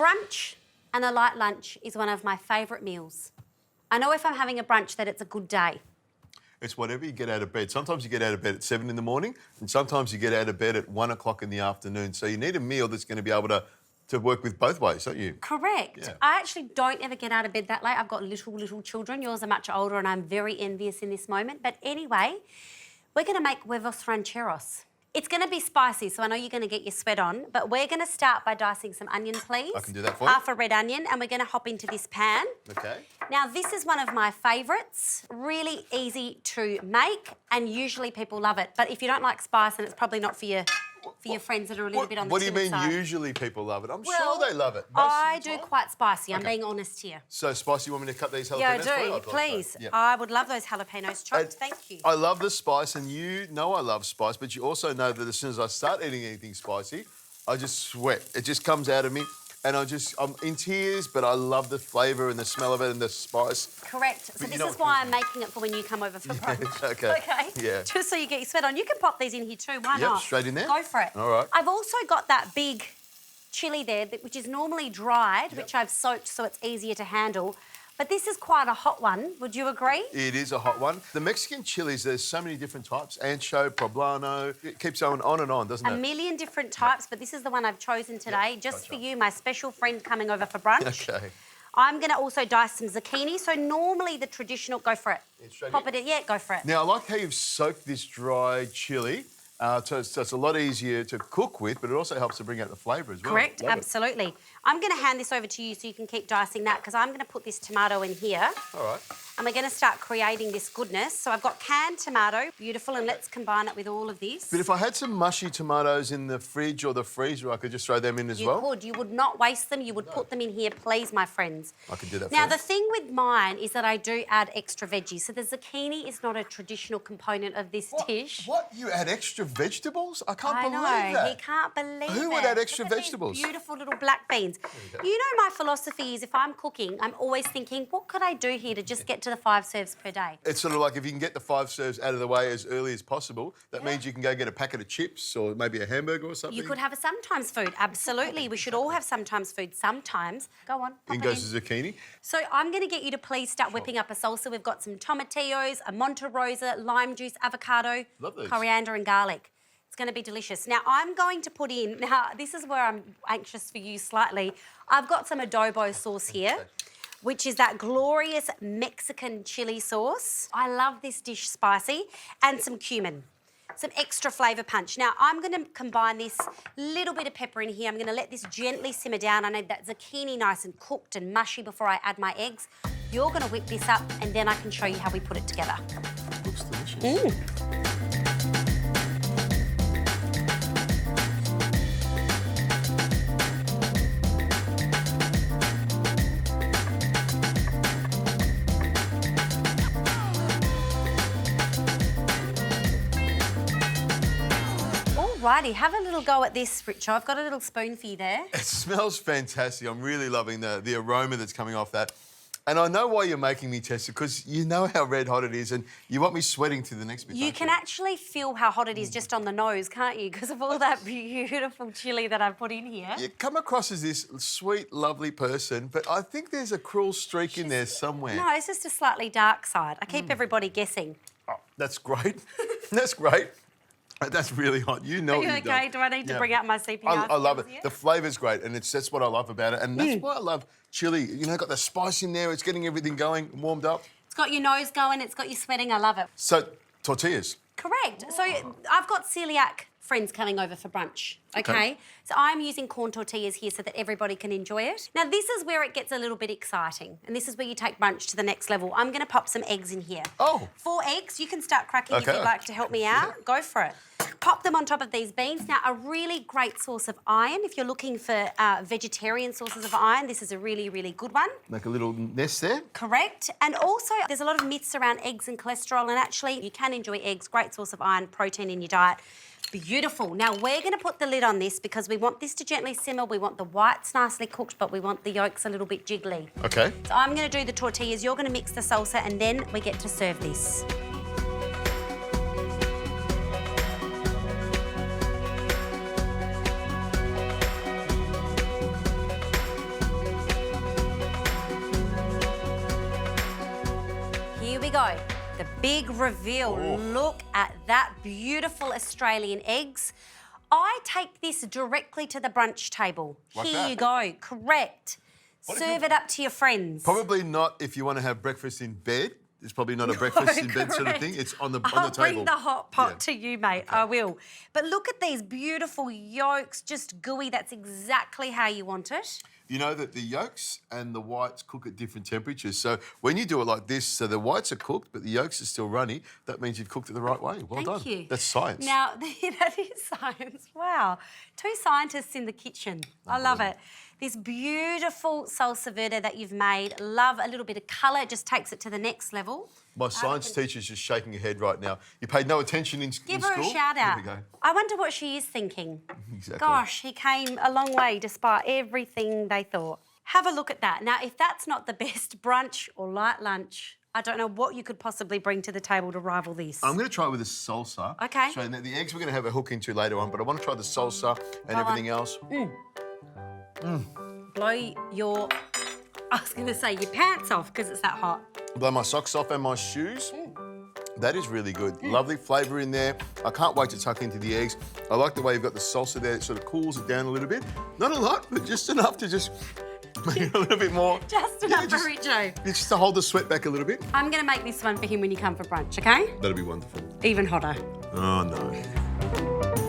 Brunch and a light lunch is one of my favourite meals. I know if I'm having a brunch that it's a good day. It's whatever you get out of bed. Sometimes you get out of bed at 7 in the morning and sometimes you get out of bed at 1 o'clock in the afternoon. So you need a meal that's going to be able to work with both ways, don't you? Correct. Yeah. I actually don't ever get out of bed that late. I've got little children. Yours are much older and I'm very envious in this moment. But anyway, we're going to make Huevos Rancheros. It's going to be spicy, so I know you're going to get your sweat on, but we're going to start by dicing some onion, please. I can do that for you. Half a red onion, and we're going to hop into this pan. Okay. Now, this is one of my favourites. Really easy to make, and usually people love it. But if you don't like spice, then it's probably not for your friends that are a little bit on the What do you timid mean side. usually people love it? I'm Well, sure they love it. I do quite spicy. I'm being honest here. So spicy, you want me to cut these jalapenos? Yeah, I for you? do. Please. Yeah. I would love those jalapenos chopped. Thank you. I love the spice, and you know I love spice, but you also know that as soon as I start eating anything spicy, I just sweat. It just comes out of me, and I'm in tears, but I love the flavour and the smell of it and the spice. Correct. So But this you know is why I'm making it for when you come over for brunch. Okay. Okay. Yeah. Just so you get your sweat on. You can pop these in here too. Why Yep, not? straight in there? Go for it. All right. I've also got that big chilli there, which is normally dried, which I've soaked so it's easier to handle. But this is quite a hot one. Would you agree? It is a hot one. The Mexican chilies, there's so many different types. Ancho, poblano. It keeps going on and on, doesn't it? A million different types, but this is the one I've chosen today, just for you, my special friend coming over for brunch. Okay. I'm going to also dice some zucchini. So normally the traditional, go for it. Pop it in, yeah, go for it. Now, I like how you've soaked this dry chili. So it's a lot easier to cook with, but it also helps to bring out the flavour as well. Correct, Love it. absolutely. I'm going to hand this over to you so you can keep dicing that because I'm going to put this tomato in here. All right. And we're going to start creating this goodness. So I've got canned tomato, beautiful, and let's combine it with all of this. But if I had some mushy tomatoes in the fridge or the freezer, I could just throw them in as well? You could. You would not waste them. You would put them in here, please, my friends. I could do that Now, for you. the thing with mine is that I do add extra veggies. So the zucchini is not a traditional component of this dish. What? You add extra vegetables? I can't believe know, that. he can't believe it. Who would add extra Look at these vegetables? beautiful little black beans. You know my philosophy is if I'm cooking, I'm always thinking, what could I do here to just get to the 5 serves per day? It's sort of like if you can get the 5 serves out of the way as early as possible, that means you can go get a packet of chips or maybe a hamburger or something. You could have a sometimes food, absolutely. We should all have sometimes food sometimes. Go on, pop In it goes the zucchini. So I'm going to get you to please start whipping up a salsa. We've got some tomatillos, a Monte Rosa, lime juice, avocado, Love these. coriander and garlic. It's going to be delicious. Now, I'm going to put in... Now, this is where I'm anxious for you slightly. I've got some adobo sauce here, which is that glorious Mexican chili sauce. I love this dish spicy. And some cumin. Some extra flavour punch. Now, I'm going to combine this little bit of pepper in here. I'm going to let this gently simmer down. I need that zucchini nice and cooked and mushy before I add my eggs. You're going to whip this up and then I can show you how we put it together. Looks delicious. Alrighty, have a little go at this, Richard. I've got a little spoon for you there. It smells fantastic. I'm really loving the aroma that's coming off that. And I know why you're making me test it, because you know how red hot it is and you want me sweating to the next bit. You can actually feel how hot it is just on the nose, can't you? Because of all that beautiful chilli that I've put in here. You come across as this sweet, lovely person, but I think there's a cruel streak in there somewhere. No, it's just a slightly dark side. I keep everybody guessing. Oh, that's great. That's great. That's really hot. You know Are you what you've okay? done. Do I need to bring out my CPR? I love it. skills here? The flavour's great, and that's what I love about it. And that's why I love chili. You know, got the spice in there. It's getting everything going, warmed up. It's got your nose going. It's got you sweating. I love it. So, tortillas. Correct. So I've got celiac friends coming over for brunch, okay? So I'm using corn tortillas here so that everybody can enjoy it. Now, this is where it gets a little bit exciting, and this is where you take brunch to the next level. I'm going to pop some eggs in here. Oh. 4 eggs. You can start cracking if you'd like to help me out. Go for it. Pop them on top of these beans. Now, a really great source of iron. If you're looking for vegetarian sources of iron, this is a really, really good one. Like a little nest there. Correct. And also, there's a lot of myths around eggs and cholesterol, and actually, you can enjoy eggs. Great source of iron, protein in your diet. Beautiful. Now, we're going to put the lid on this because we want this to gently simmer. We want the whites nicely cooked, but we want the yolks a little bit jiggly. Okay. So I'm going to do the tortillas. You're going to mix the salsa, and then we get to serve this. we go. The big reveal. Oh. Look at that beautiful Australian eggs. I take this directly to the brunch table. Like Here that? you go. Correct. What if Serve you- it up to your friends. Probably not if you want to have breakfast in bed. It's probably not a breakfast in bed sort of thing. It's on the I'll table. bring the hot pot Yeah. to you, mate. I will. But look at these beautiful yolks, just gooey. That's exactly how you want it. You know that the yolks and the whites cook at different temperatures. So when you do it like this, so the whites are cooked, but the yolks are still runny, that means you've cooked it the right way. Well done. Thank you. That's science. Now, that is science. Wow. 2 scientists in the kitchen. I love it. This beautiful salsa verde that you've made. Love a little bit of colour. It just takes it to the next level. My science teacher's just shaking her head right now. You paid no attention in Give school? her a shout out. There we go. I wonder what she is thinking. Exactly. Gosh, he came a long way despite everything they thought. Have a look at that. Now, if that's not the best brunch or light lunch, I don't know what you could possibly bring to the table to rival this. I'm going to try with the salsa. Okay. So the eggs we're going to have a hook into later on, but I want to try the salsa and everything else. Blow your, I was going to say your pants off because it's that hot. Blow my socks off and my shoes. That is really good. Lovely flavour in there. I can't wait to tuck into the eggs. I like the way you've got the salsa there. It sort of cools it down a little bit. Not a lot, but just enough to just make it a little bit more. Just enough for Richo. Just to hold the sweat back a little bit. I'm going to make this one for him when you come for brunch, okay? That'll be wonderful. Even hotter. Oh, no.